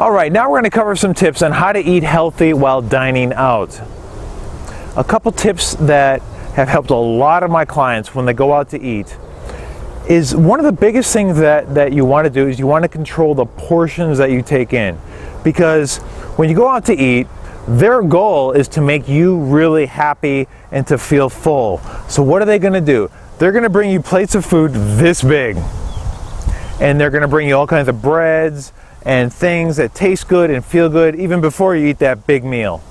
All right, now we're going to cover some tips on how to eat healthy while dining out. A couple tips that have helped a lot of my clients when they go out to eat is one of the biggest things that you want to do is you want to control the portions that you take in. Because when you go out to eat, their goal is to make you really happy and to feel full. So what are they going to do? They're going to bring you plates of food this big. And they're going to bring you all kinds of breads and things that taste good and feel good even before you eat that big meal.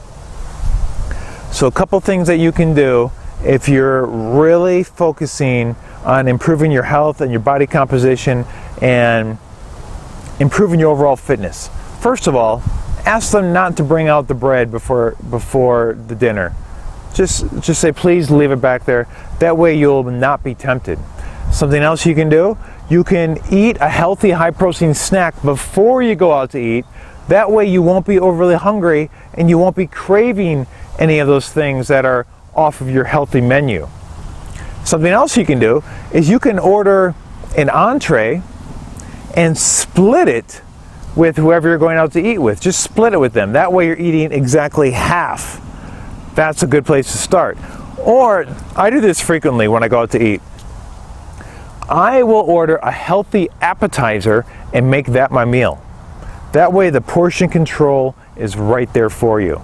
So a couple things that you can do if you're really focusing on improving your health and your body composition and improving your overall fitness. First of all, ask them not to bring out the bread before the dinner. Just say, please leave it back there. That way you'll not be tempted. Something else you can do, you can eat a healthy, high-protein snack before you go out to eat. That way you won't be overly hungry and you won't be craving any of those things that are off of your healthy menu. Something else you can do is you can order an entree and split it with whoever you're going out to eat with. Just split it with them. That way you're eating exactly half. That's a good place to start. Or, I do this frequently when I go out to eat. I will order a healthy appetizer and make that my meal. That way the portion control is right there for you.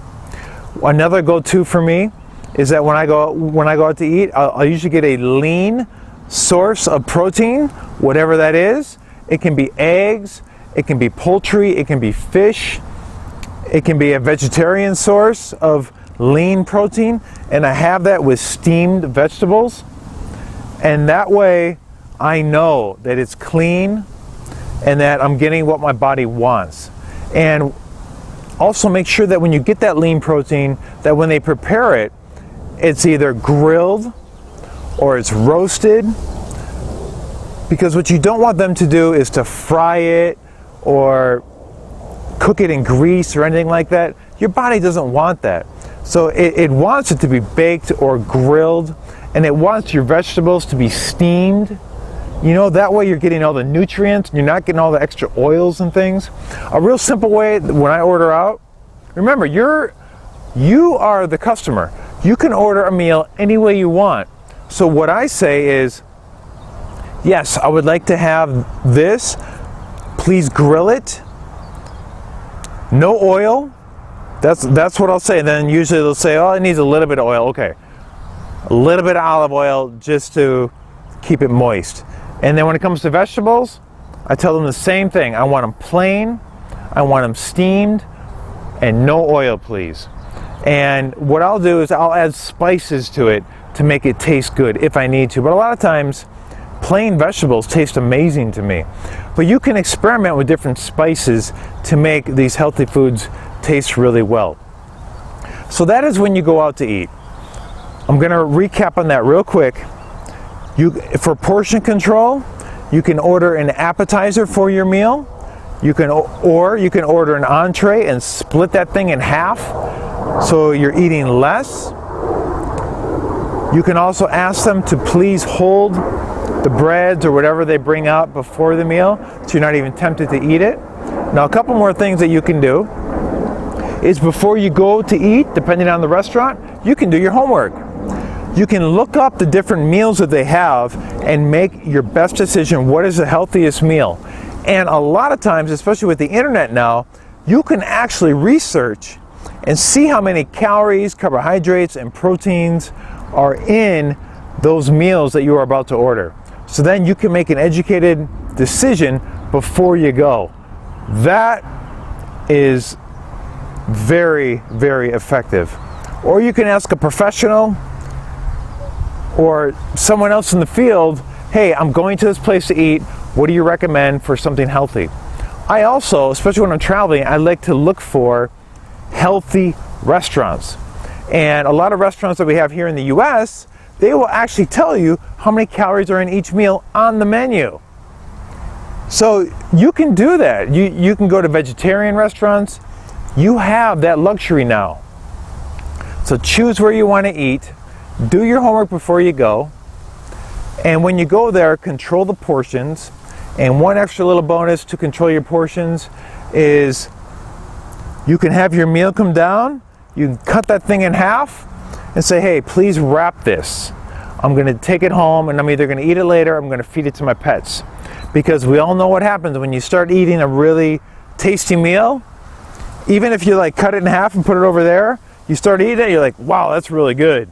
Another go-to for me is that when I go out to eat, I'll usually get a lean source of protein, whatever that is. It can be eggs, it can be poultry, it can be fish, it can be a vegetarian source of lean protein, and I have that with steamed vegetables. And that way I know that it's clean and that I'm getting what my body wants. And also make sure that when you get that lean protein, that when they prepare it, it's either grilled or it's roasted. Because what you don't want them to do is to fry it or cook it in grease or anything like that. Your body doesn't want that. So it wants it to be baked or grilled, and it wants your vegetables to be steamed. You know, that way you're getting all the nutrients, and you're not getting all the extra oils and things. A real simple way when I order out, remember, you are the customer. You can order a meal any way you want. So what I say is, yes, I would like to have this. Please grill it. No oil. That's what I'll say. And then usually they'll say, oh, it needs a little bit of oil. Okay. A little bit of olive oil just to keep it moist. And then when it comes to vegetables, I tell them the same thing. I want them plain. I want them steamed. And no oil, please. And what I'll do is I'll add spices to it to make it taste good if I need to. But a lot of times, plain vegetables taste amazing to me. But you can experiment with different spices to make these healthy foods taste really well. So that is when you go out to eat. I'm going to recap on that real quick. For portion control, you can order an appetizer for your meal. You can order an entree and split that thing in half so you're eating less. You can also ask them to please hold the breads or whatever they bring out before the meal so you're not even tempted to eat it. Now, a couple more things that you can do is before you go to eat, depending on the restaurant, you can do your homework. You can look up the different meals that they have and make your best decision. What is the healthiest meal? And a lot of times, especially with the internet now, you can actually research and see how many calories, carbohydrates, and proteins are in those meals that you are about to order. So then you can make an educated decision before you go. That is very, very effective. Or you can ask a professional or someone else in the field, hey, I'm going to this place to eat. What do you recommend for something healthy? I also, especially when I'm traveling, I like to look for healthy restaurants. And a lot of restaurants that we have here in the US, they will actually tell you how many calories are in each meal on the menu. So you can do that. You can go to vegetarian restaurants. You have that luxury now. So choose where you want to eat. Do your homework before you go. And when you go there, control the portions. And one extra little bonus to control your portions is You can have your meal come down, you can cut that thing in half and say, hey, please wrap this. I'm going to take it home and I'm either going to eat it later or I'm going to feed it to my pets. Because we all know what happens when you start eating a really tasty meal. Even if you like cut it in half and put it over there, you start eating it, you're like, wow, that's really good.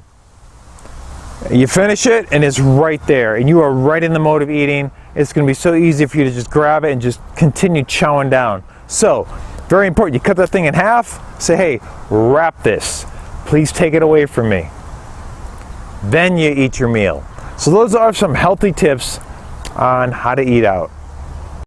You finish it and it's right there and you are right in the mode of eating. It's going to be so easy for you to just grab it and just continue chowing down. So, very important, you cut that thing in half, say, hey, wrap this. Please take it away from me. Then you eat your meal. So those are some healthy tips on how to eat out.